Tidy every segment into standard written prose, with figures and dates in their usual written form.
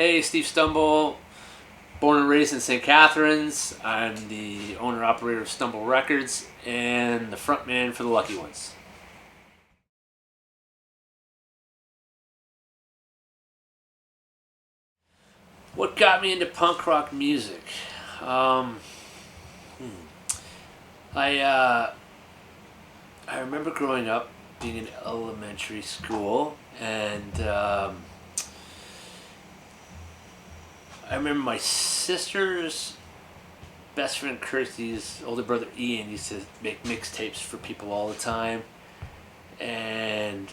Hey, Steve Stumble, born and raised in St. Catharines. I'm the owner-operator of Stumble Records and the frontman for the Lucky Ones. What got me into punk rock music? Um, I I remember growing up, being in elementary school, and I remember my sister's best friend Kirsty's older brother Ian used to make mixtapes for people all the time, and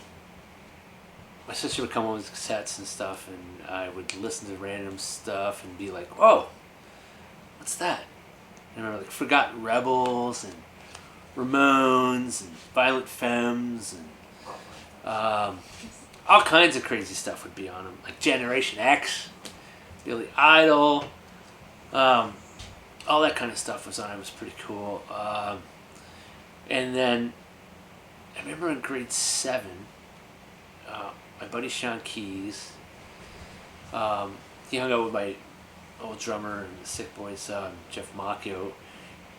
my sister would come home with cassettes and stuff, and I would listen to random stuff and be like, "Whoa, what's that?" I remember like Forgotten Rebels and Ramones and Violent Femmes and all kinds of crazy stuff would be on them, like Generation X, Billy Idol, all that kind of stuff was on. It was pretty cool. And then I remember in grade 7, my buddy Sean Keys, he hung out with my old drummer and the Sick Boys, Jeff Macchio.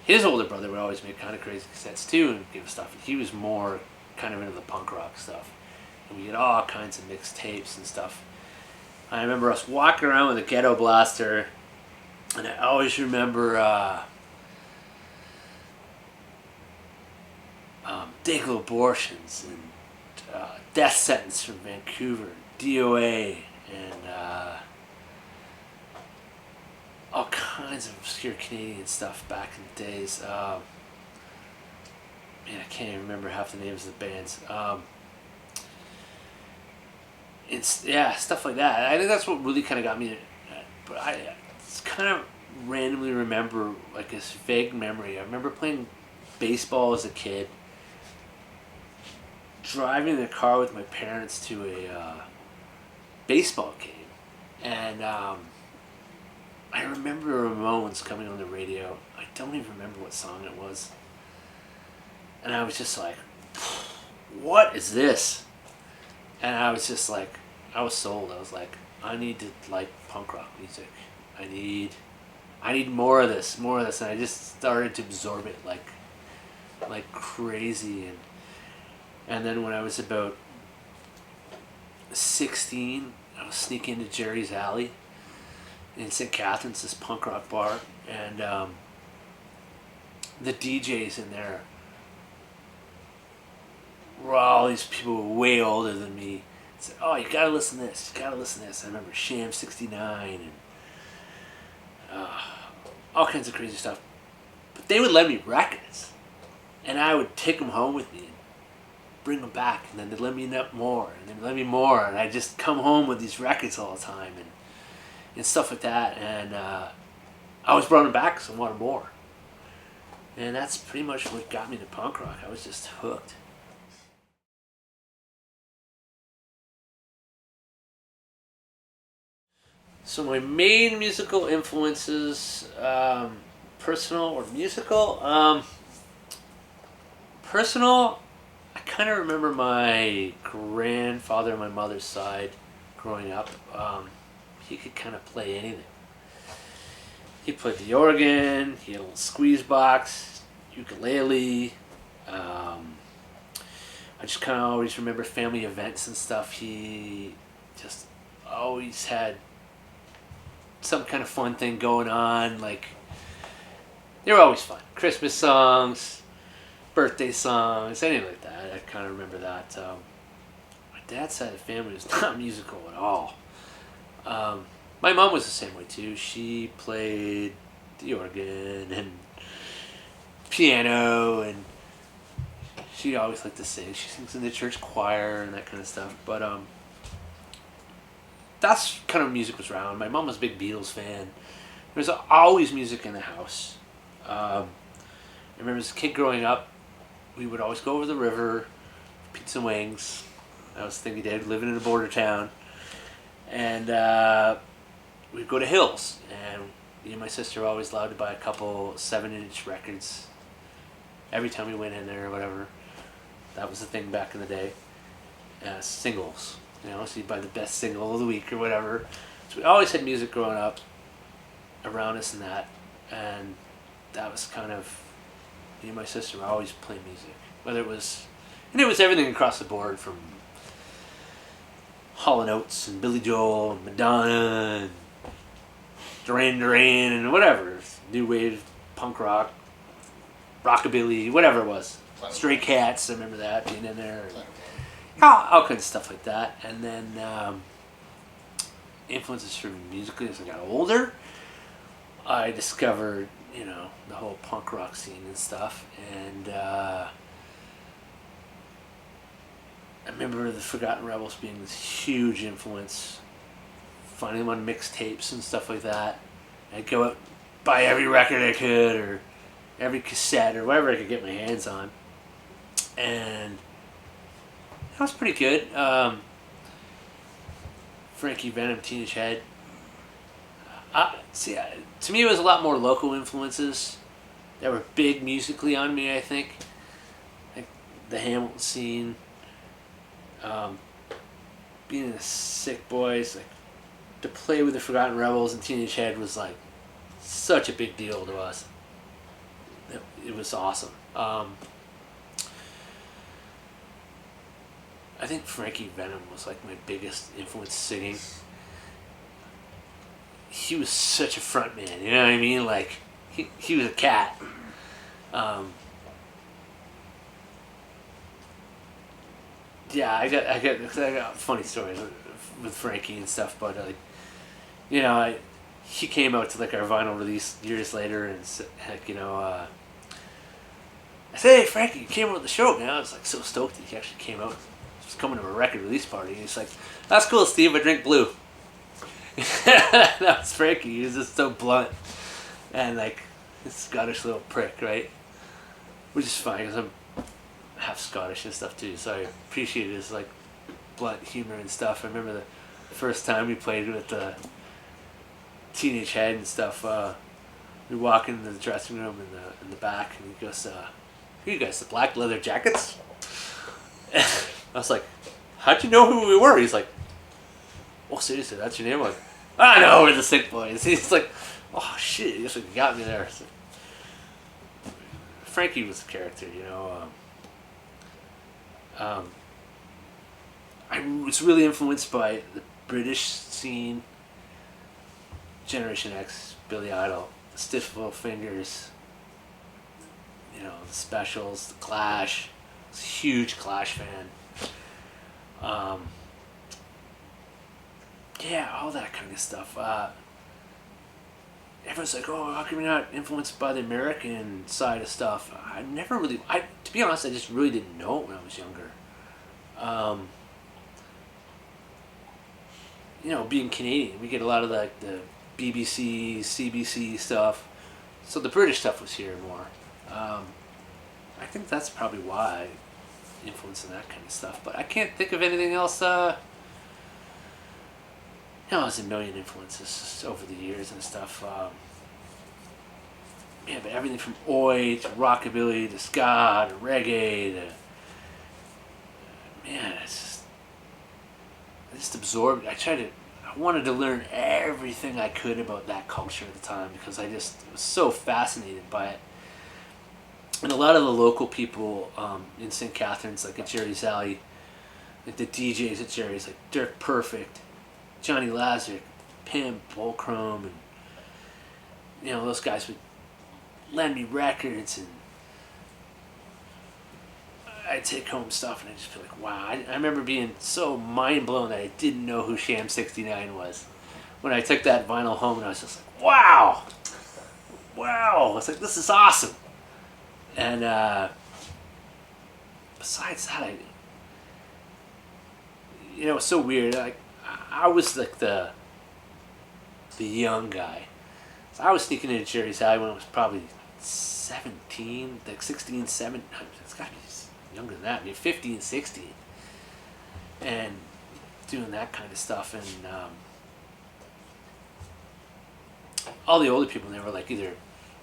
His older brother would always make kind of crazy cassettes too and give stuff. And he was more kind of into the punk rock stuff. And we had all kinds of mixed tapes and stuff. I remember us walking around with a ghetto blaster, and I always remember Dago Abortions and Death Sentence from Vancouver, DOA, and all kinds of obscure Canadian stuff back in the days. Man, I can't even remember half the names of the bands. Yeah, stuff like that. I think that's what really kind of got me. But I kind of randomly remember like this vague memory. I remember playing baseball as a kid, driving in the car with my parents to a baseball game, and I remember Ramones coming on the radio. I don't even remember what song it was, and I was just like, "What is this?" And I was just like, I was sold. I was like, I need to like punk rock music. I need more of this, more of this. And I just started to absorb it like crazy. And then when I was about 16, I was sneaking into Jerry's Alley in St. Catharines, this punk rock bar, and the DJs in there were all these people way older than me. Said, "Oh, you gotta listen to this. You gotta listen to this." I remember Sham 69 and all kinds of crazy stuff. But they would lend me records, and I would take them home with me and bring them back, and then they'd lend me more, and they'd lend me more, and I'd just come home with these records all the time and stuff like that. And I always brought them back because I wanted more. And that's pretty much what got me to punk rock. I was just hooked. So my main musical influences, personal or musical, personal, I kind of remember my grandfather on my mother's side growing up. He could kind of play anything. He played the organ, he had a little squeeze box, ukulele. I just kind of always remember family events and stuff. He just always had some kind of fun thing going on. Like, they were always fun. Christmas songs, birthday songs, anything like that. I kind of remember that. My dad's side of the family was not musical at all. My mom was the same way too. She played the organ and piano, and she always liked to sing. She sings in the church choir and that kind of stuff. But that's kind of music was around. My mom was a big Beatles fan. There was always music in the house. I remember as a kid growing up, we would always go over the river, pizza and wings. That was the thing we did, living in a border town. And we'd go to Hills. And me and my sister were always allowed to buy a couple 7-inch records every time we went in there or whatever. That was the thing back in the day. Singles. You know, so you buy the best single of the week or whatever. So we always had music growing up around us and that was kind of, me and my sister were always playing music. Whether it was, and it was everything across the board from Hall & Oates and Billy Joel and Madonna and Duran Duran and whatever. New wave, punk rock, rockabilly, whatever it was. Stray Cats, I remember that being in there. All kinds of stuff like that. And then influences from musically as I got older, I discovered, the whole punk rock scene and stuff. And I remember the Forgotten Rebels being this huge influence. Finding them on mixtapes and stuff like that. I'd go out, buy every record I could, or every cassette, or whatever I could get my hands on. And that was pretty good. Frankie Venom, Teenage Head. To me, it was a lot more local influences that were big musically on me, I think. Like the Hamilton scene, being in the Sick Boys, like to play with the Forgotten Rebels and Teenage Head was like such a big deal to us. It was awesome. I think Frankie Venom was like my biggest influence singing. He was such a front man, you know what I mean? Like he was a cat. I got funny stories with Frankie and stuff, but he came out to like our vinyl release years later, and I said, "Hey, Frankie, you came out to the show, man." I was like so stoked that he actually came out. He was coming to a record release party. He's like, "That's cool, Steve. I drink blue." That was Frankie. He was just so blunt and like this Scottish little prick, right? Which is fine because I'm half Scottish and stuff too, so I appreciate his like blunt humor and stuff. I remember the first time we played with the Teenage Head and stuff. We walk into the dressing room in the back, and he goes, "Who you guys, the Black Leather Jackets?" I was like, "How'd you know who we were?" He's like, "Oh, seriously, that's your name?" I'm like, "I know, we're the Sick Boys." He's like, "Oh shit, you just got me there." So, Frankie was a character, I was really influenced by the British scene, Generation X, Billy Idol, the Stiff Little Fingers, the Specials, the Clash. I was a huge Clash fan. All that kind of stuff. Everyone's like, "Oh, how come you're not influenced by the American side of stuff?" To be honest, I just really didn't know it when I was younger. Being Canadian, we get a lot of like the BBC, CBC stuff. So the British stuff was here more. I think that's probably why influencing that kind of stuff. But I can't think of anything else. There's a million influences over the years and stuff. But everything from oi to rockabilly to ska to reggae to I just absorbed. I wanted to learn everything I could about that culture at the time because I just was so fascinated by it. And a lot of the local people in St. Catharines, like at Jerry's Alley, like the DJs at Jerry's, like Dirk Perfect, Johnny Lazarus, Pim, Bullchrome, and those guys would lend me records, and I'd take home stuff, and I'd just be like, wow. I remember being so mind blown that I didn't know who Sham 69 was. When I took that vinyl home, and I was just like, wow. I was like, this is awesome. And besides that, it's so weird. I was like the young guy. So I was sneaking into Jerry's Alley when I was probably 17, like 16, 17. It's got to be younger than that, maybe 15, 16. And doing that kind of stuff. And all the older people, they were like either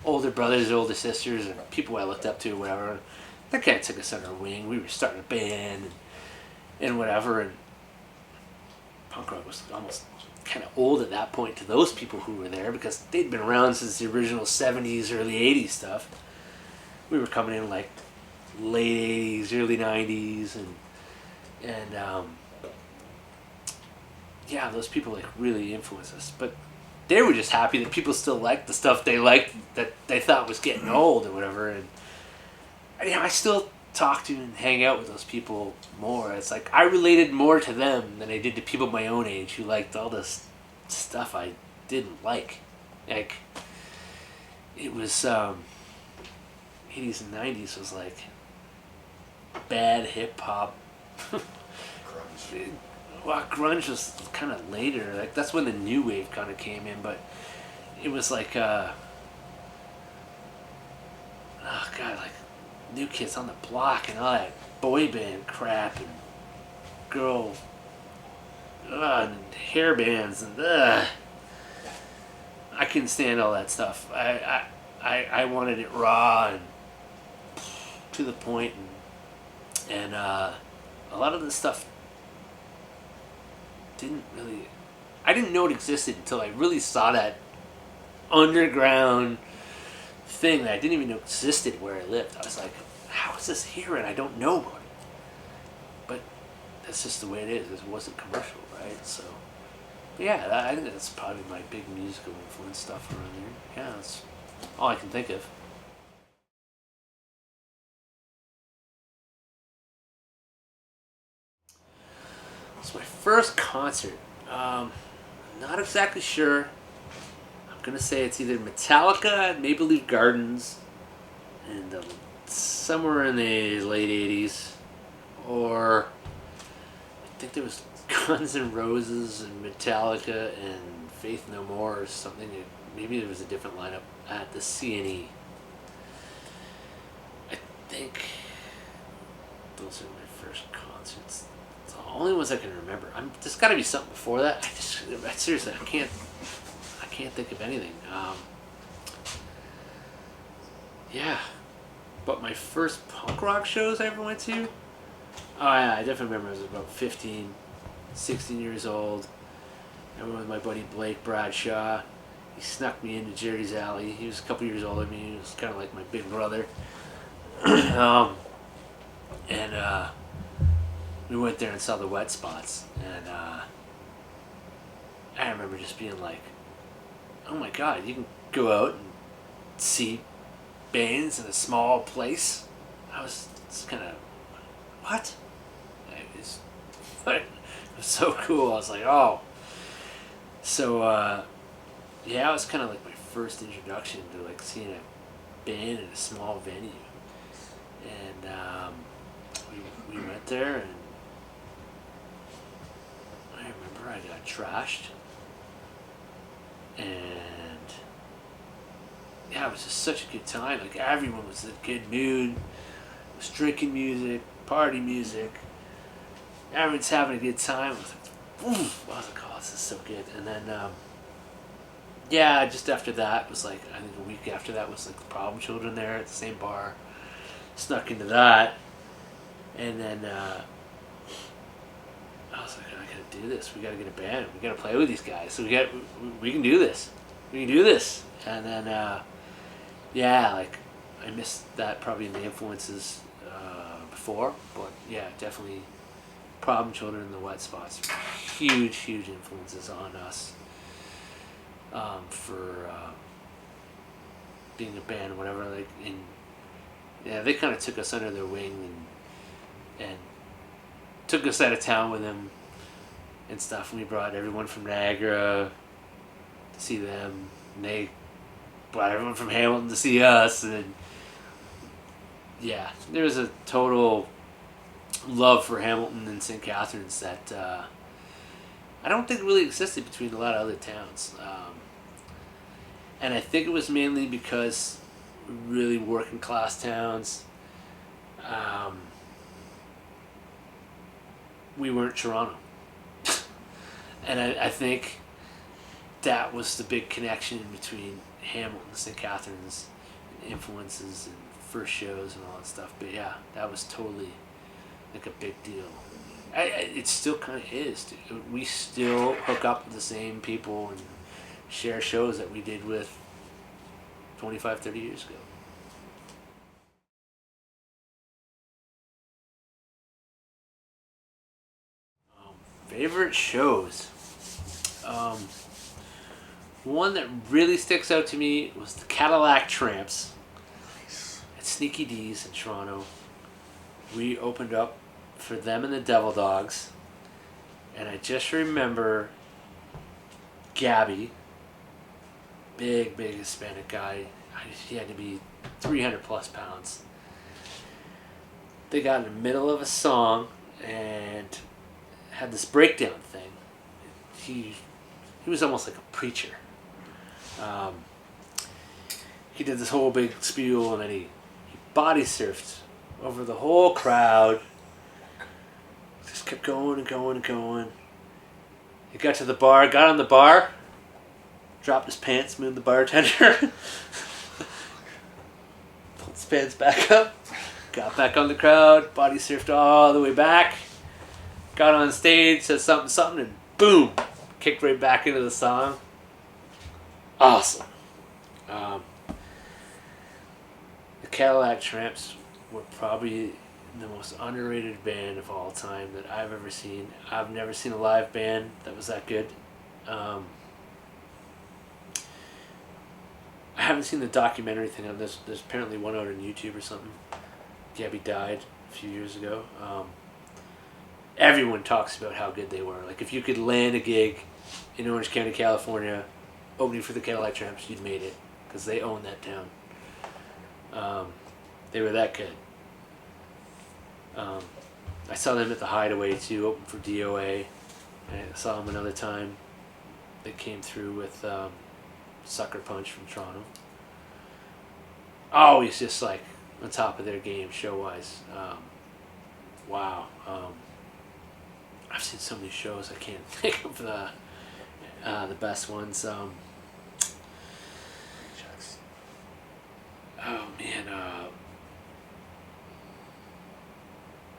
older brothers, older sisters, and people I looked up to, or whatever. That kind of took us under our wing. We were starting a band and whatever. And punk rock was almost kind of old at that point to those people who were there because they'd been around since the original 70s, early 80s stuff. We were coming in like late 80s, early 90s, and yeah, those people like really influenced us. But they were just happy that people still liked the stuff they liked that they thought was getting old or whatever. And I still talk to and hang out with those people more. It's like I related more to them than I did to people my own age who liked all this stuff I didn't like. Like it was 80s and 90s was like bad hip hop. Well, grunge was kind of later. Like that's when the new wave kind of came in, but it was like oh god, like New Kids on the Block and all that boy band crap and girl and hair bands and I couldn't stand all that stuff. I wanted it raw and to the point, and a lot of this stuff I didn't know it existed until I really saw that underground thing that I didn't even know existed where I lived. I was like, how is this here and I don't know about it? But that's just the way it is. It wasn't commercial, right? So, yeah, I think that's probably my big musical influence stuff around here. Yeah, that's all I can think of. It's my first concert. Not exactly sure. I'm gonna say it's either Metallica at Maple Leaf Gardens, and somewhere in the late '80s, or I think there was Guns N' Roses and Metallica and Faith No More or something. Maybe there was a different lineup at the CNE. I think those are my first concerts. It's the only ones I can remember. There's got to be something before that. Seriously, I can't think of anything. Yeah, but my first punk rock shows I ever went to. Oh yeah, I definitely remember. I was about 15, 16 years old. I went with my buddy Blake Bradshaw. He snuck me into Jerry's Alley. He was a couple years older than me. He was kind of like my big brother. And we went there and saw the Wet Spots. And I remember just being like, oh my god, you can go out and see bands in a small place. I was kind of, what? It was so cool. I was like, oh. So, yeah, it was kind of like my first introduction to like seeing a band in a small venue. And we went there, and I remember I got trashed. And yeah, it was just such a good time. Like everyone was in a good mood. It was drinking music, party music. Everyone's having a good time. I was like, oof. I was like, oh, this is so good. And then, yeah, just after that was like, I think a week after that was like the Problem Children there at the same bar. Snuck into that. And then I was like, I gotta do this. We gotta get a band. We gotta play with these guys. So we can do this. We can do this. And then, yeah, like I missed that probably in the influences before, but yeah, definitely Problem Children and the Wet Spots, huge influences on us for being a band or whatever. Like, yeah, they kind of took us under their wing and took us out of town with them and stuff. And we brought everyone from Niagara to see them, and they brought everyone from Hamilton to see us. And yeah, there was a total love for Hamilton and St. Catharines that I don't think really existed between a lot of other towns. And I think it was mainly because really working class towns, we weren't Toronto. And I think that was the big connection between Hamilton and St. Catharines, and influences and first shows and all that stuff. But yeah, that was totally like a big deal. It still kind of is. Dude. We still hook up with the same people and share shows that we did with 25, 30 years ago. Favorite shows? Um, One that really sticks out to me was the Cadillac Tramps at Sneaky D's in Toronto. We opened up for them and the Devil Dogs, and I just remember Gabby, big Hispanic guy. He had to be 300 plus pounds. They got in the middle of a song and had this breakdown thing. He was almost like a preacher. He did this whole big spiel, and then he body surfed over the whole crowd. Just kept going and going and going. He got to the bar, got on the bar, dropped his pants, moved the bartender, pulled his pants back up, got back on the crowd, body surfed all the way back, got on stage, said something, and boom, kicked right back into the song. Awesome. The Cadillac Tramps were probably the most underrated band of all time that I've ever seen. I've never seen a live band that was that good. I haven't seen the documentary thing on this. There's apparently one out on YouTube or something. Gabby died a few years ago. Everyone talks about how good they were. Like, if you could land a gig in Orange County, California, opening for the Cadillac Tramps, you'd made it, because they owned that town. They were that good. I saw them at the Hideaway too, open for DOA. I saw them another time. They came through with Sucker Punch from Toronto. Always just like on top of their game show wise. Wow. I've seen so many shows I can't think of the best ones. Oh man,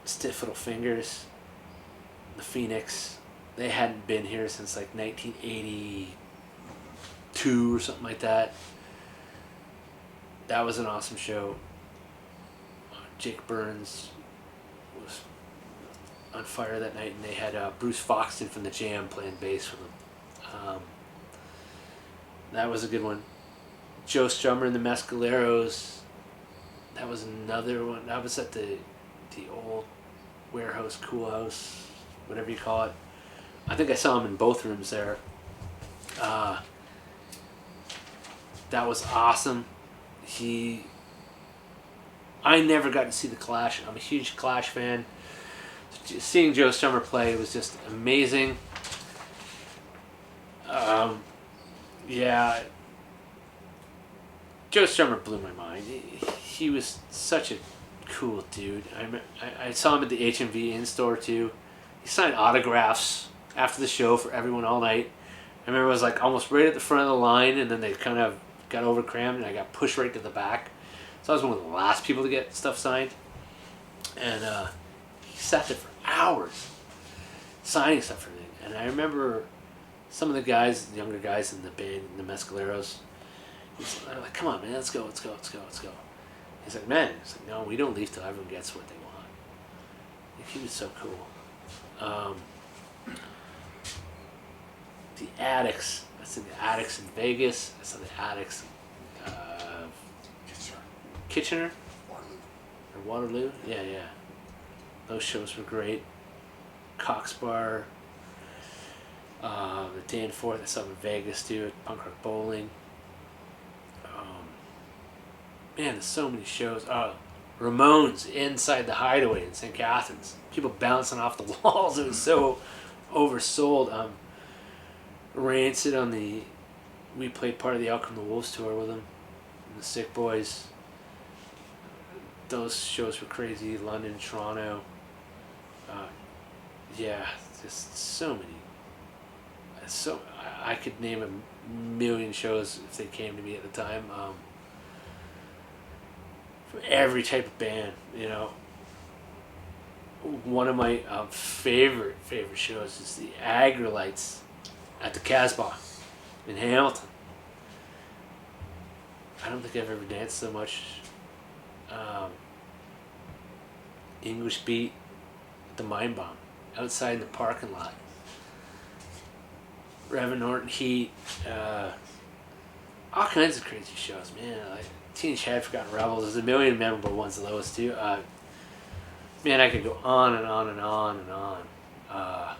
Stiff Little Fingers, the Phoenix. They hadn't been here since like 1982 or something like that. That was an awesome show. Jake Burns was on fire that night, and they had Bruce Foxton from the Jam playing bass for them. That was a good one. Joe Strummer and the Mescaleros. That was another one. That was at the old warehouse, cool house, whatever you call it. I think I saw him in both rooms there. That was awesome. I never got to see the Clash. I'm a huge Clash fan. Seeing Joe Strummer play was just amazing. Yeah. Joe Strummer blew my mind. He was such a cool dude. I saw him at the HMV in-store too. He signed autographs after the show for everyone all night. I remember I was like almost right at the front of the line, and then they kind of got over crammed, and I got pushed right to the back. So I was one of the last people to get stuff signed. And he sat there for hours signing stuff for me. And I remember some of the guys, the younger guys in the band, the Mescaleros, they're like, "Come on, man, let's go. He's like, "Man," he's like, "No, we don't leave till everyone gets what they want." Like, he was so cool. The Addicts. I saw the Addicts in Vegas. I saw the Addicts in Kitchener? Or Waterloo? Yeah. Those shows were great. Cox Bar. The Dan Forth, I saw him in Vegas too, at Punk Rock Bowling. Man, there's so many shows. Ramones inside the Hideaway in St. Catharines. People bouncing off the walls. It was so oversold. Rancid we played part of the Out Come the Wolves tour with them. And the Sick Boys. Those shows were crazy. London, Toronto. Yeah, just so many. So I could name a million shows if they came to me at the time. From every type of band, one of my favorite shows is the Agrolites at the Casbah in Hamilton. I don't think I've ever danced so much. English Beat, the Mind Bomb, outside the parking lot. Reverend Norton Heat, all kinds of crazy shows, man. Like Teenage Had Forgotten Rebels, there's a million memorable ones of those too. Man, I could go on and on and on and on.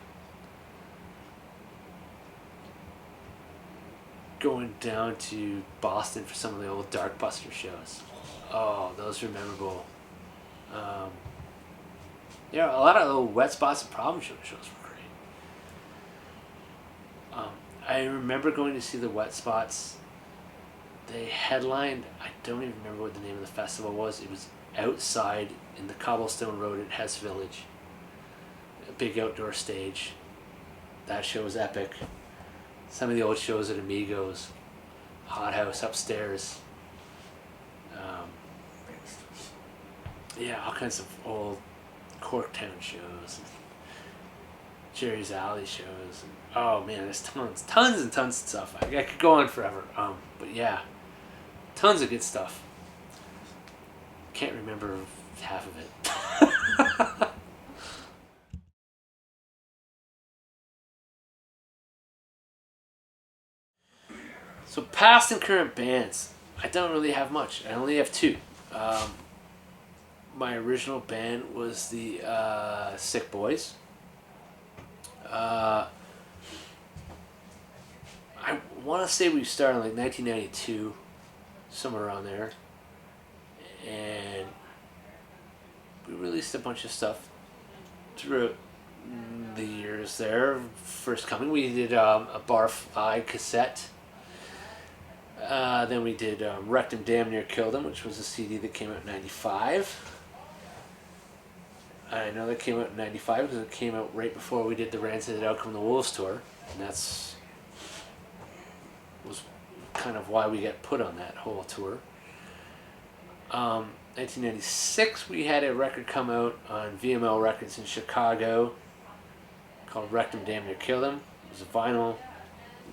Going down to Boston for some of the old Dark Buster shows. Oh, those were memorable. Yeah, a lot of the Wet Spots and Problem shows were great. I remember going to see the Wet Spots. They headlined, I don't even remember what the name of the festival was. It was outside in the cobblestone road at Hess Village. A big outdoor stage. That show was epic. Some of the old shows at Amigos. Hot House upstairs. Yeah, all kinds of old Corktown shows. Jerry's Alley shows. Oh man, there's tons and tons of stuff. I could go on forever. But yeah, tons of good stuff. Can't remember half of it. So past and current bands, I don't really have much. I only have two. My original band was the Sick Boys. I want to say we started in like 1992, somewhere around there, and we released a bunch of stuff throughout the years there. First coming, we did a Barfly cassette. Then we did Wrecked 'Em Damn Near Killed 'Em, which was a CD that came out in 95. I know that came out in 95 because it came out right before we did the Rancid Outcome the Wolves tour. And was kind of why we got put on that whole tour. 1996, we had a record come out on VML Records in Chicago called Wrecked 'Em Damn Near Killed 'Em. It was a vinyl,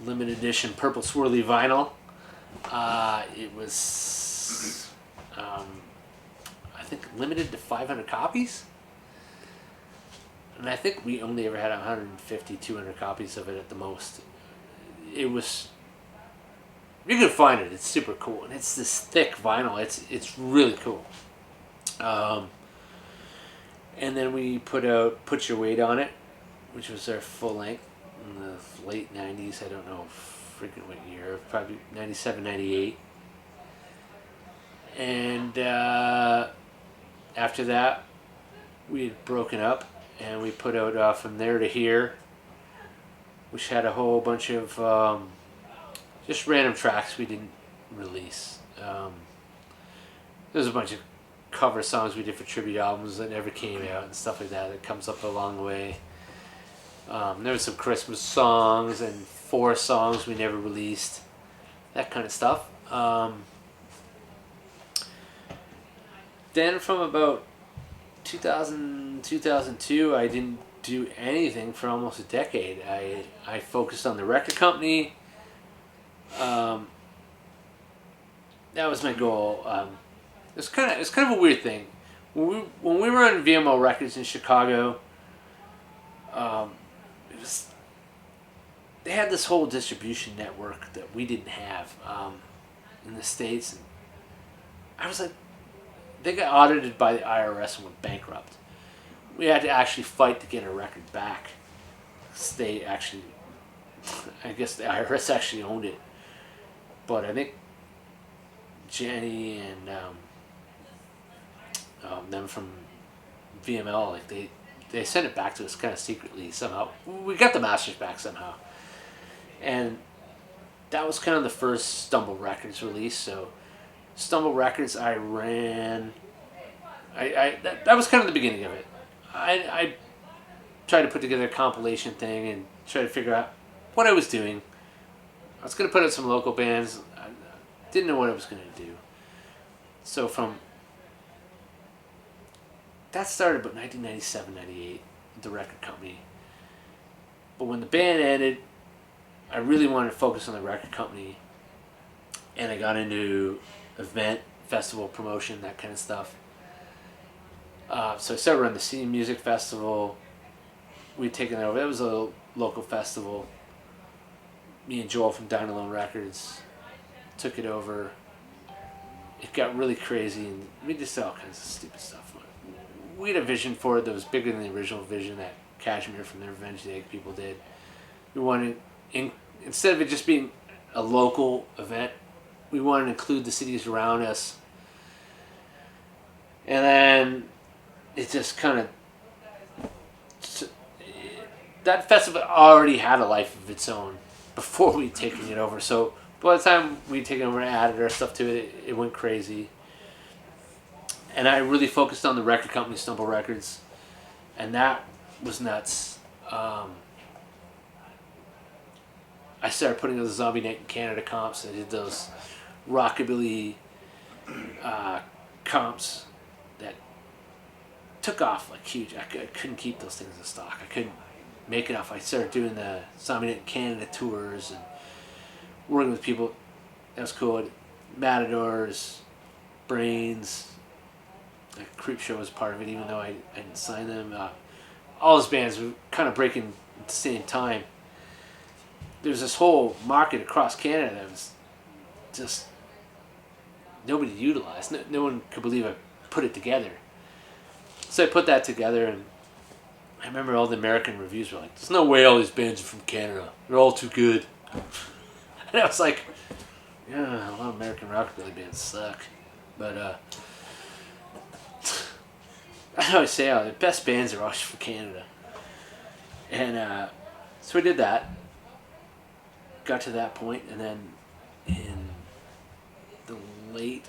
limited edition purple swirly vinyl. It was, I think, limited to 500 copies. And I think we only ever had 150, 200 copies of it at the most. It was, you can find it, it's super cool. And it's this thick vinyl, it's really cool. And then we put out Put Your Weight On It, which was our full length in the late 90s. I don't know freaking what year, probably 97, 98. And after that, we had broken up and we put out From There to Here, which had a whole bunch of just random tracks we didn't release. There's a bunch of cover songs we did for tribute albums that never came out and stuff like that that comes up along the way. There was some Christmas songs and 4 songs we never released, that kind of stuff. Then from about 2000, 2002, I didn't do anything for almost a decade. I focused on the record company. That was my goal. It's kind of a weird thing. When we were on VMO Records in Chicago, they had this whole distribution network that we didn't have in the States. And I was like, they got audited by the IRS and went bankrupt. We had to actually fight to get our record back. They actually, I guess the IRS actually owned it. But I think Jenny and them from VML, like they sent it back to us kind of secretly somehow. We got the masters back somehow. And that was kind of the first Stumble Records release. So Stumble Records, I ran. That was kind of the beginning of it. I tried to put together a compilation thing and try to figure out what I was doing. I was going to put out some local bands. I didn't know what I was going to do. So from that started about 1997, 98, the record company. But when the band ended, I really wanted to focus on the record company, and I got into event, festival promotion, that kind of stuff. So I started running the City Music Festival. We'd taken it over. It was a local festival. Me and Joel from Dine Alone Records took it over. It got really crazy, and we just did all kinds of stupid stuff. We had a vision for it that was bigger than the original vision that Kashmir from the Revenge of the Egg people did. We wanted, instead of it just being a local event, we wanted to include the cities around us. And then it just kind of, that festival already had a life of its own before we'd taken it over. So by the time we'd taken over and added our stuff to it, it went crazy. And I really focused on the record company, Stumble Records, and that was nuts. I started putting those Zombie Night in Canada comps. I did those rockabilly comps that took off like huge. I couldn't keep those things in stock. I couldn't make it off. I started doing the Zombie Night in Canada tours and working with people. That was cool. Matadors, Brains, like Creep Show was part of it, even though I didn't sign them. All those bands were kind of breaking at the same time. There's this whole market across Canada that was just nobody utilized. No one could believe I put it together. So I put that together, and I remember all the American reviews were like, "There's no way all these bands are from Canada. They're all too good." And I was like, "Yeah, a lot of American rockabilly bands suck." But I always say, the best bands are always from Canada. And so we did that. Got to that point, and then in the late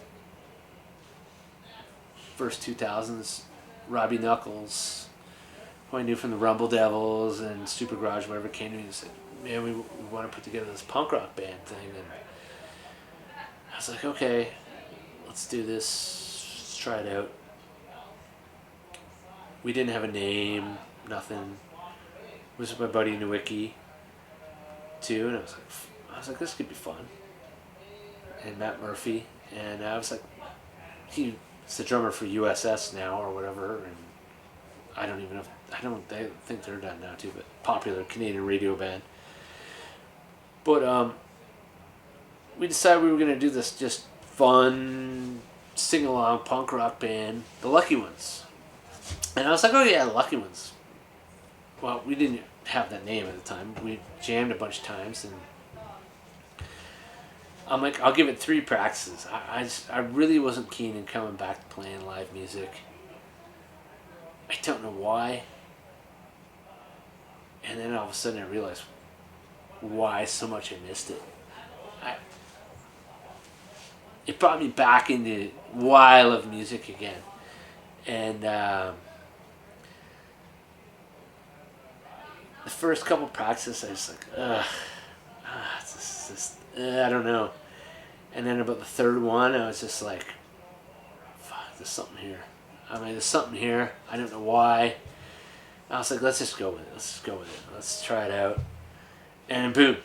first 2000s, Robbie Knuckles, who I knew from the Rumble Devils and Super Garage, whatever, came to me and said, "Man, we want to put together this punk rock band thing." And I was like, "Okay, let's do this. Let's try it out." We didn't have a name, nothing. It was with my buddy Reniewick too, and I was like, this could be fun. And Matt Murphy, and I was like, he's the drummer for USS now or whatever, and I don't even know. They think they're done now too, but popular Canadian radio band. But we decided we were gonna do this just fun sing along punk rock band, the Lucky Ones. And I was like, "Oh yeah, the Lucky Ones." Well, we didn't have that name at the time. We jammed a bunch of times, and I'm like, "I'll give it 3 practices." I really wasn't keen in coming back to playing live music. I don't know why. And then all of a sudden I realized why so much I missed it. It brought me back into why I love music again. And the first couple practices, I was like, I don't know. And then about the third one, I was just like, fuck, there's something here. There's something here. I don't know why. I was like, let's just go with it. Let's try it out. And boom.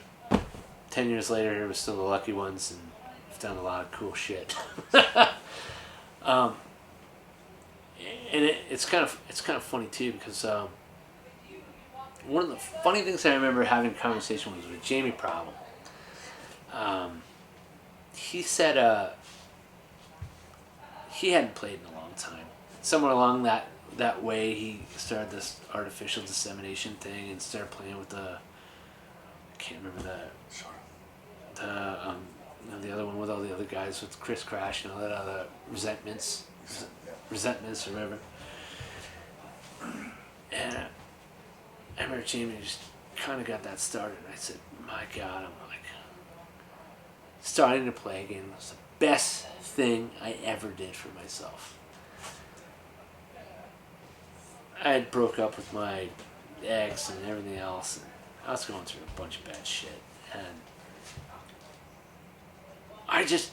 10 years later, here we're still the Lucky Ones, and we've done a lot of cool shit. And it's kind of funny too, because one of the funny things I remember having a conversation was with Jamie Problem. He said he hadn't played in a long time. Somewhere along that way, he started this artificial dissemination thing and started playing with I can't remember the other one with all the other guys with Chris Crash and all that other resentments or whatever. And I remember Jamie just kind of got that started. I said, "My God," I'm like, starting to play again was the best thing I ever did for myself. I had broke up with my ex and everything else, and I was going through a bunch of bad shit, and I just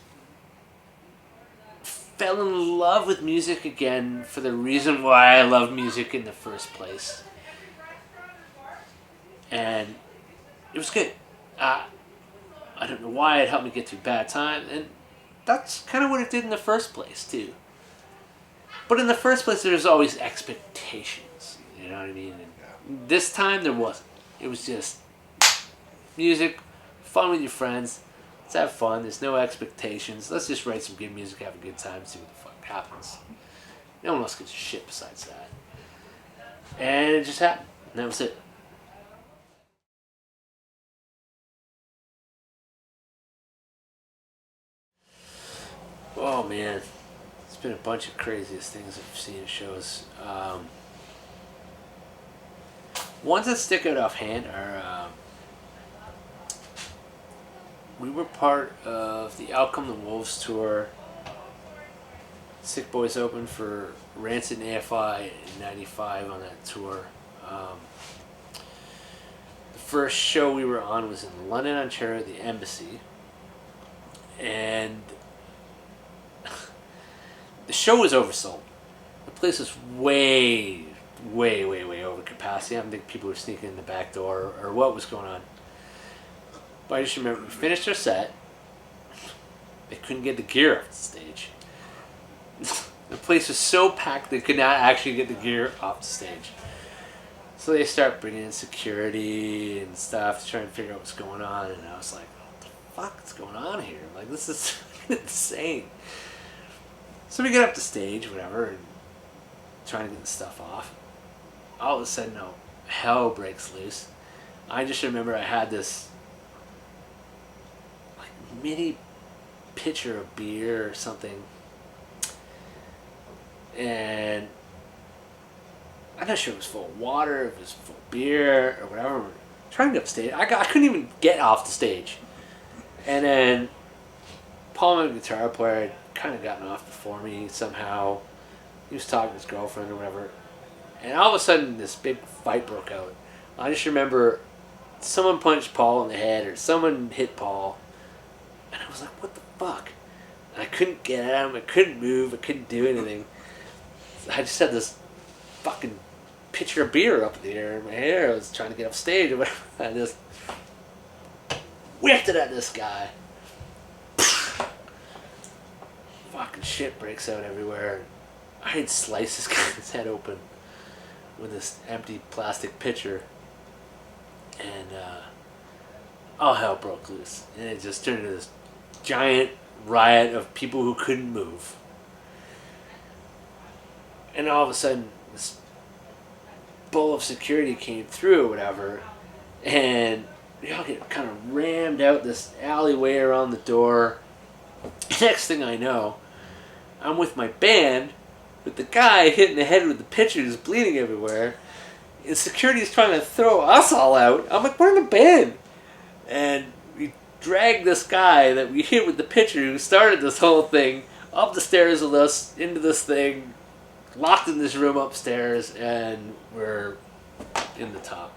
fell in love with music again for the reason why I love music in the first place. And it was good. I don't know why it helped me get through bad times, and that's kind of what it did in the first place too. But in the first place, there's always expectations. You know what I mean? And this time there wasn't. It was just music, fun with your friends. Let's have fun. There's no expectations. Let's just write some good music, have a good time, see what the fuck happens. No one else gives a shit besides that. And it just happened. And that was it. Oh man, it's been a bunch of craziest things I've seen in shows. Ones that stick out offhand are we were part of the Outcome the Wolves tour. Sick Boys opened for Rancid and AFI in '95 on that tour. The first show we were on was in London, Ontario, at the Embassy, and the show was oversold. The place was way over capacity. I don't think people were sneaking in the back door or what was going on. But I just remember we finished our set. They couldn't get the gear off the stage. The place was so packed they could not actually get the gear off the stage. So they start bringing in security and stuff to try and figure out what's going on. And I was like, what the fuck is going on here? Like, this is insane. So we get up to stage, whatever, and trying to get the stuff off. All of a sudden, hell breaks loose. I just remember I had this like mini pitcher of beer or something, and I'm not sure if it was full of water, if it was full of beer or whatever. We're trying to get up stage. I couldn't even get off the stage, and then Paul, my guitar player, had kind of gotten off before me somehow. He was talking to his girlfriend or whatever. And all of a sudden, this big fight broke out. I just remember someone punched Paul in the head or someone hit Paul. And I was like, what the fuck? And I couldn't get at him. I couldn't move. I couldn't do anything. I just had this fucking pitcher of beer up in the air in my hair. I was trying to get off stage or whatever. I just whipped it at this guy. Fucking shit breaks out everywhere. I had sliced this guy's head open with this empty plastic pitcher, and all hell broke loose, and it just turned into this giant riot of people who couldn't move. And all of a sudden, this bull of security came through or whatever, and we all get kind of rammed out this alleyway around the door. Next thing I know, I'm with my band, with the guy hitting the head with the pitcher who's bleeding everywhere, and security's trying to throw us all out. I'm like, we're in the band. And we dragged this guy that we hit with the pitcher who started this whole thing up the stairs with us, into this thing, locked in this room upstairs, and we're in the top.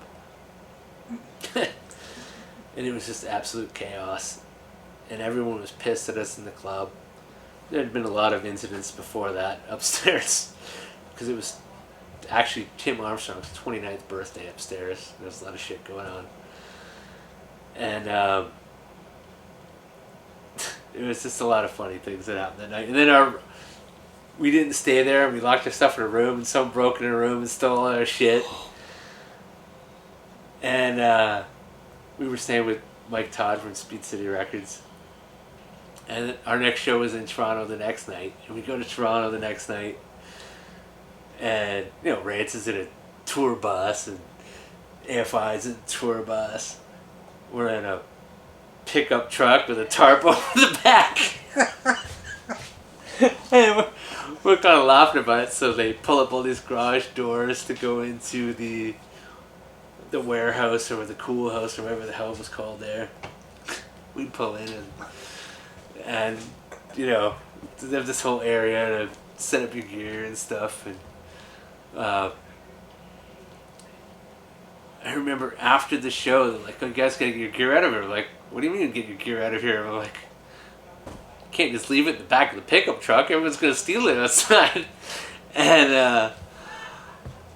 And it was just absolute chaos. And everyone was pissed at us in the club. There had been a lot of incidents before that upstairs, because it was actually Tim Armstrong's 29th birthday upstairs. There was a lot of shit going on. And it was just a lot of funny things that happened that night. And then we didn't stay there, and we locked our stuff in a room, and someone broke in a room and stole all our shit. And we were staying with Mike Todd from Speed City Records. And our next show was in Toronto the next night. And we go to Toronto the next night. And, Rance is in a tour bus. And AFI's in a tour bus. We're in a pickup truck with a tarp over the back. And we're kind of laughing about it. So they pull up all these garage doors to go into the warehouse or the cool house or whatever the hell it was called there. We pull in and they have this whole area to set up your gear and stuff. And I remember after the show, they're like, oh, you guys gotta get your gear out of here. We're like, what do you mean get your gear out of here? We're like, can't just leave it in the back of the pickup truck. Everyone's going to steal it outside. And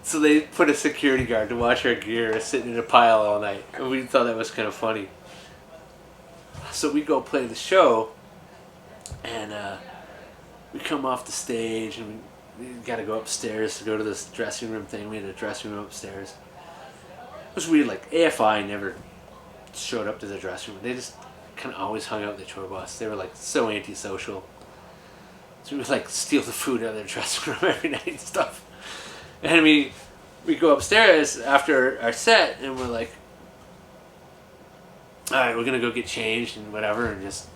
so they put a security guard to watch our gear sitting in a pile all night. And we thought that was kind of funny. So we go play the show, and we come off the stage, and we got to go upstairs to go to this dressing room thing. We had a dressing room upstairs. It was weird, like AFI never showed up to the dressing room. They just kind of always hung out with the tour bus. They were like so antisocial. So we would like steal the food out of their dressing room every night and stuff. And we go upstairs after our set, and we're like, all right, we're gonna go get changed and whatever, and just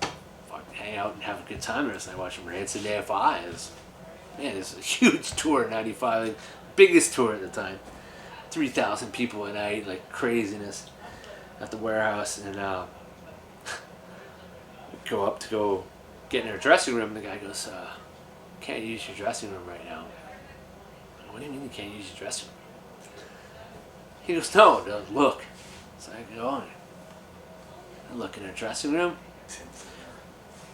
hang out and have a good time the rest of the night watching Rancid AFI. It's a huge tour, 95, like, biggest tour at the time. 3,000 people a night, like craziness at the warehouse. And we go up to go get in our dressing room, and the guy goes, can't use your dressing room right now. What do you mean you can't use your dressing room? He goes, no, look. So I go, I look in our dressing room.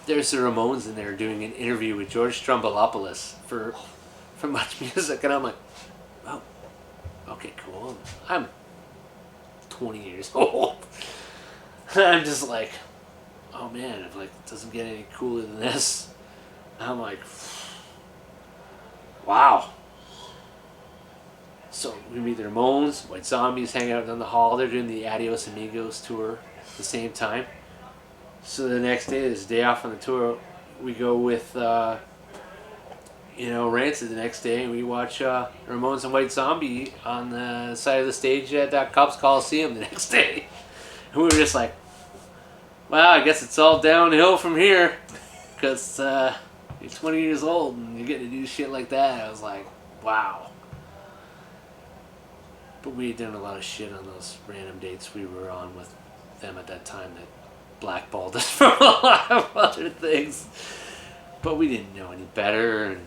There's the Ramones in there doing an interview with George Stroumboulopoulos for Much Music, and I'm like, oh, okay, cool. I'm 20 years old. I'm just like, oh man, it doesn't get any cooler than this. I'm like, wow. So we meet the Ramones, White Zombies hanging out down the hall. They're doing the Adios Amigos tour at the same time. So the next day, this day off on the tour, we go with Rancid the next day, and we watch Ramones and White Zombie on the side of the stage at Cubs Coliseum the next day. And we were just like, wow, I guess it's all downhill from here, because you're 20 years old and you're getting to do shit like that. I was like, wow. But we had done a lot of shit on those random dates we were on with them at that time that blackballed us from a lot of other things. But we didn't know any better, and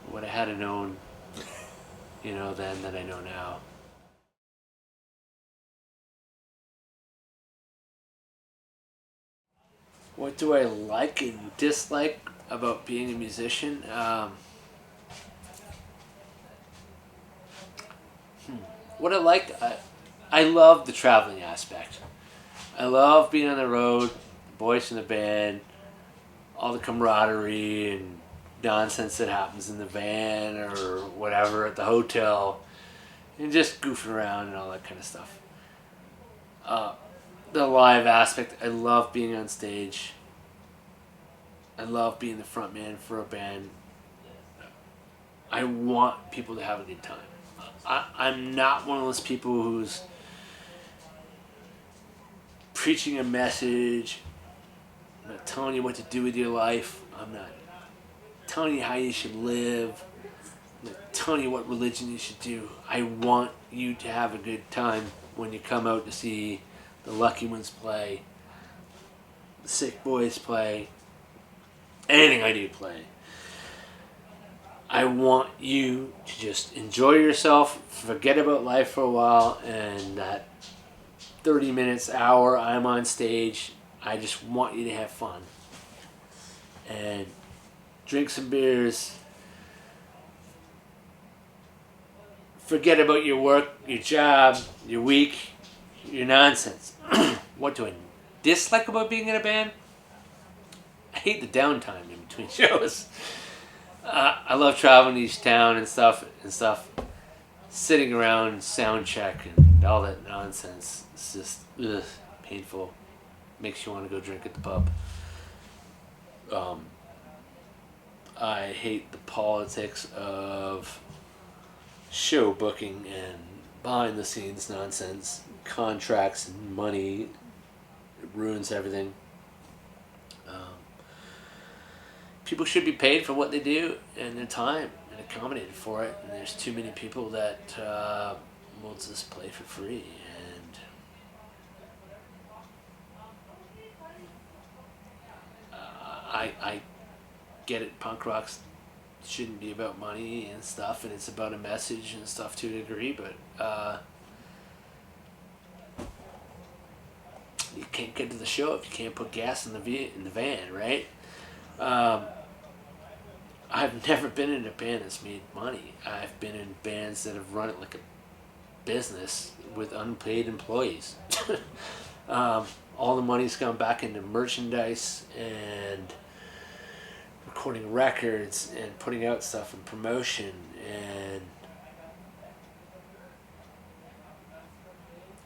what I had to known, then that I know now. What do I like and dislike about being a musician? What I liked, I love the traveling aspect. I love being on the road, the boys in the band, all the camaraderie and nonsense that happens in the van or whatever at the hotel, and just goofing around and all that kind of stuff. The live aspect, I love being on stage. I love being the front man for a band. I want people to have a good time. I'm not one of those people who's preaching a message. I'm not telling you what to do with your life. I'm not telling you how you should live. I'm not telling you what religion you should do. I want you to have a good time when you come out to see the Lucky Ones play, the Sick Boys play, anything I do play. I want you to just enjoy yourself, forget about life for a while, and that 30 minutes, hour I'm on stage, I just want you to have fun. And drink some beers, forget about your work, your job, your week, your nonsense. What do I dislike about being in a band? I hate the downtime in between shows. I love traveling to each town and stuff, sitting around sound check and all that nonsense. It's just painful. Makes you want to go drink at the pub. I hate the politics of show booking and behind the scenes nonsense, contracts and money. It ruins everything. People should be paid for what they do and their time and accommodated for it. And there's too many people that will just play for free. And I get it. Punk rock shouldn't be about money and stuff, and it's about a message and stuff to a degree. But you can't get to the show if you can't put gas in the van, right? Um, I've never been in a band that's made money. I've been in bands that have run it like a business with unpaid employees. All the money's gone back into merchandise and recording records and putting out stuff and promotion, and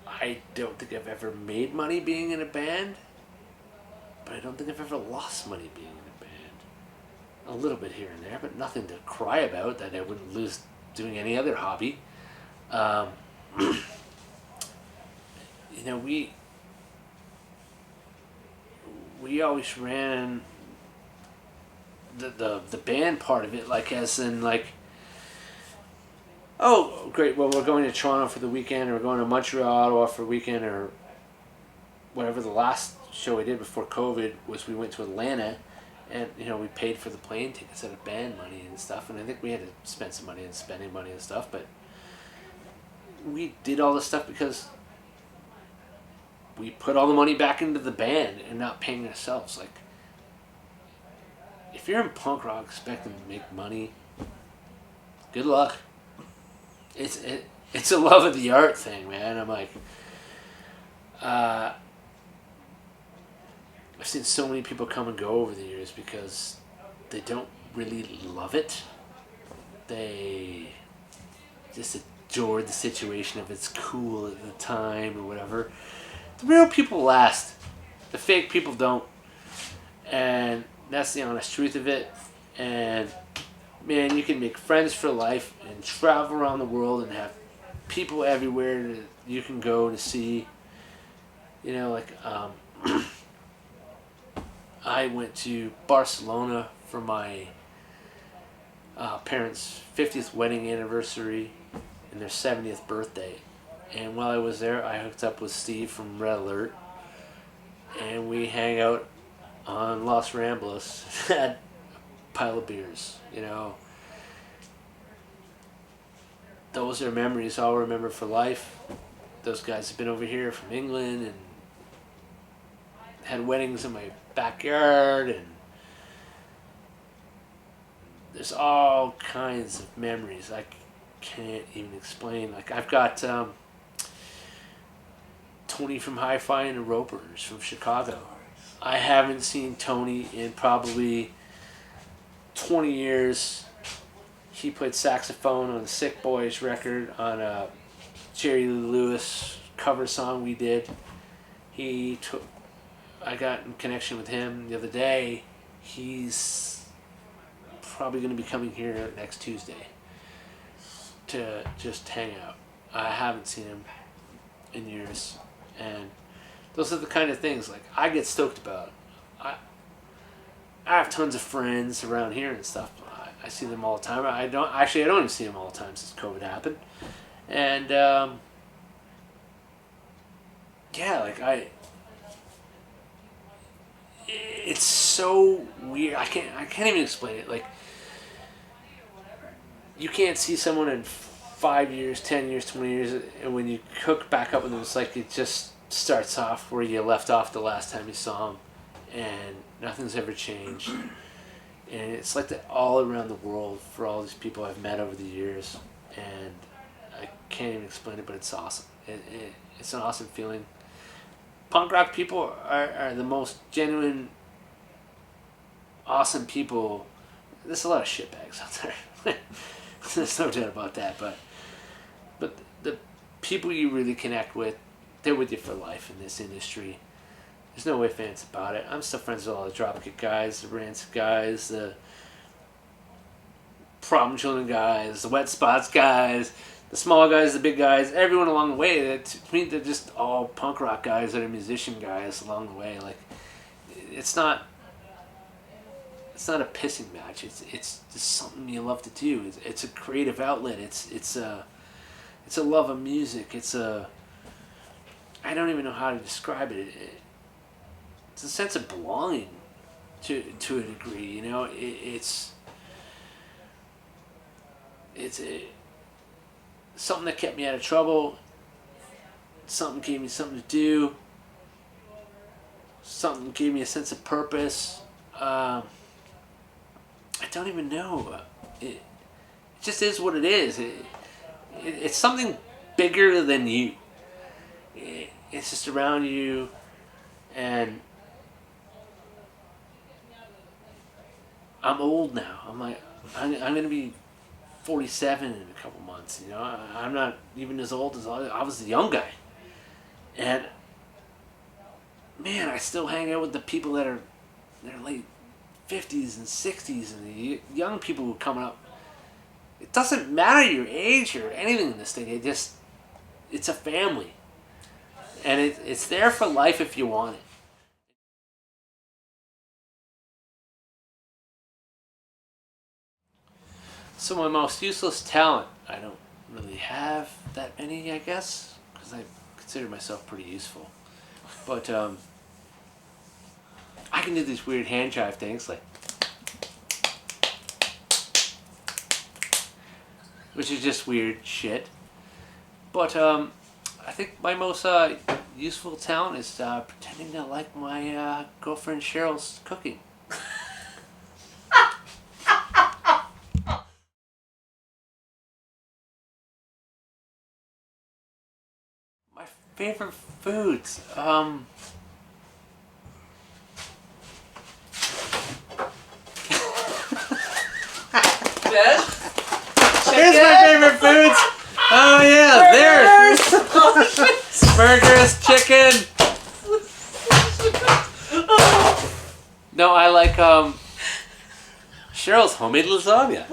I don't think I've ever made money being in a band, but I don't think I've ever lost money being in a band. A little bit here and there, but nothing to cry about that I wouldn't lose doing any other hobby. Um, you know, we always ran the band part of it, like as in like, oh great, well we're going to Toronto for the weekend, or we're going to Montreal, Ottawa for the weekend, or whatever. The last show we did before COVID was we went to Atlanta, and you know we paid for the plane tickets out of band money and stuff, and I think we had to spend some money and spending money and stuff, but we did all this stuff because we put all the money back into the band and not paying ourselves. Like, if you're in punk rock expecting to make money, good luck. It's a love of the art thing, man. I'm like, I've seen so many people come and go over the years because they don't really love it. They just adore the situation if it's cool at the time or whatever. The real people last. The fake people don't. And that's the honest truth of it. And man, you can make friends for life and travel around the world and have people everywhere that you can go to see. You know, like I went to Barcelona for my parents' 50th wedding anniversary and their 70th birthday. And while I was there, I hooked up with Steve from Red Alert, and we hang out on Los Ramblas, had a pile of beers, you know. Those are memories I'll remember for life. Those guys have been over here from England and had weddings in my backyard, and there's all kinds of memories I can't even explain. Like, I've got Tony from Hi-Fi and the Ropers from Chicago. I haven't seen Tony in probably 20 years. He played saxophone on the Sick Boys record on a Jerry Lee Lewis cover song we did. I got in connection with him the other day. He's probably going to be coming here next Tuesday to just hang out. I haven't seen him in years, and those are the kind of things like I get stoked about. I have tons of friends around here and stuff. I see them all the time. I don't even see them all the time since COVID happened, and yeah, like it's so weird. I can't even explain it. Like, you can't see someone in 5 years, 10 years, 20 years, and when you hook back up with them, it's like it just starts off where you left off the last time you saw them, and nothing's ever changed. And it's like that all around the world for all these people I've met over the years, and I can't even explain it, but it's awesome. It's an awesome feeling. Punk rock people are the most genuine, awesome people. There's a lot of shitbags out there. There's no doubt about that, but the people you really connect with, they're with you for life in this industry. There's no ifs, ands about it. I'm still friends with all the Dropkick guys, the Rancid guys, the Problem Children guys, the Wet Spots guys, the small guys, the big guys, everyone along the way. That, to me, they're just all punk rock guys that are musician guys along the way. Like, it's not a pissing match. It's just something you love to do. It's a creative outlet. It's a love of music. I don't even know how to describe it. It's a sense of belonging to a degree. You know, it's something that kept me out of trouble. Something gave me something to do. something gave me a sense of purpose. I don't even know. It just is what it is. It's something bigger than you. It's just around you, and I'm old now. I'm gonna be 47 in a couple months. You know, I'm not even as old as I was a young guy, and man, I still hang out with the people that are their late 50s and 60s, and the young people who are coming up. It doesn't matter your age or anything in this thing. It's a family, and it's there for life if you want it. So my most useless talent, I don't really have that many, I guess, because I consider myself pretty useful. But I can do these weird hand jive things, like, which is just weird shit. But I think my most useful talent is pretending to like my girlfriend Cheryl's cooking. My favorite foods. Here's my favorite foods. Oh yeah, there's burgers, chicken. No, I like Cheryl's homemade lasagna.